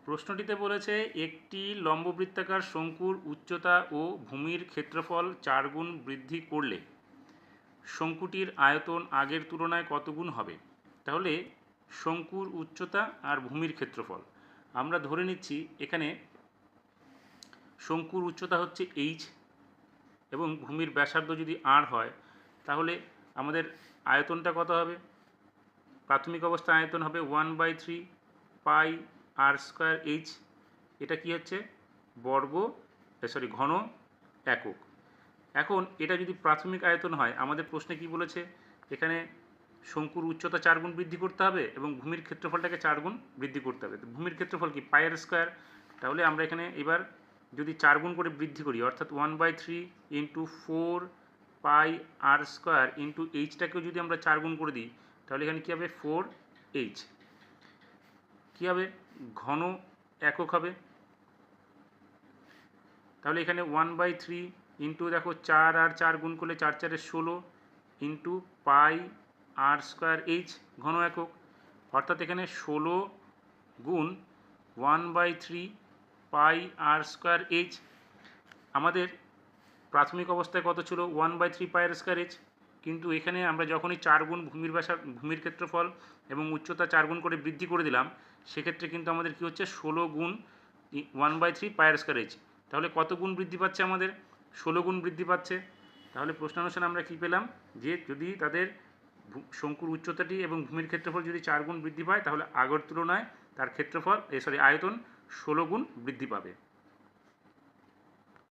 প্রশ্নটিতে বলেছে একটি লম্ববৃত্তাকার শঙ্কুর উচ্চতা ও ভূমির ক্ষেত্রফল 4 গুণ বৃদ্ধি করলে শঙ্কুটির আয়তন আগের তুলনায় কত গুণ হবে। তাহলে শঙ্কুর উচ্চতা আর ভূমির ক্ষেত্রফল আমরা ধরে নিচ্ছি এখানে শঙ্কুর উচ্চতা হচ্ছে এইচ এবং ভূমির ব্যাসার্ধ যদি আর হয় তাহলে আমাদের আয়তনটা কত হবে। প্রাথমিক অবস্থায় আয়তন হবে 1/3 পাই আর স্কোয়ার এইচ। এটা কি হচ্ছে বর্গ ঘন একক। এখন এটা যদি প্রাথমিক আয়তন হয় আমাদের প্রশ্নে কি বলেছে এখানে শঙ্কুর উচ্চতা 4 গুণ বৃদ্ধি করতে হবে এবং ভূমির ক্ষেত্রফলটাকে 4 গুণ বৃদ্ধি করতে হবে। তো ভূমির ক্ষেত্রফল কি পাই আর স্কোয়ার। তাহলে আমরা এখানে এবার যদি 4 গুণ করে বৃদ্ধি করি অর্থাৎ 1/3 ইন্টু 4 পাই আর স্কোয়ার ইন্টু এইচটাকেও যদি আমরা 4 গুণ করে দিই তাহলে এখানে কী হবে 4h। কী হবে ঘন একক হবে। তাহলে এখানে 1/3 ইন্টু দেখো 4 আর 4 গুণ করলে 4 4 16 ইন্টু পাই আর স্কোয়ার এইচ ঘন একক। অর্থাৎ এখানে 16 গুণ 1/3 পাই আর স্কোয়ার এইচ। আমাদের প্রাথমিক অবস্থায় কত ছিল 1/3 পাই আর স্কোয়ার এইচ, কিন্তু এখানে আমরা যখনই 4 গুণ ভূমির ক্ষেত্রফল এবং উচ্চতা 4 গুণ করে বৃদ্ধি করে দিলাম সেক্ষেত্রে কিন্তু আমাদের কি হচ্ছে 16 গুণ 1/3 পাই আর স্কোয়ার এইচ। তাহলে কত গুণ বৃদ্ধি পাচ্ছে আমাদের 16 গুণ বৃদ্ধি পাচ্ছে। তাহলে প্রশ্নানুসারে আমরা কি পেলাম যে যদি তাদের শঙ্কুর উচ্চতাটি এবং ভূমির ক্ষেত্রফল যদি 4 গুণ বৃদ্ধি পায় তাহলে আগের তুলনায় তার ক্ষেত্রফল আয়তন 16 গুণ বৃদ্ধি পাবে।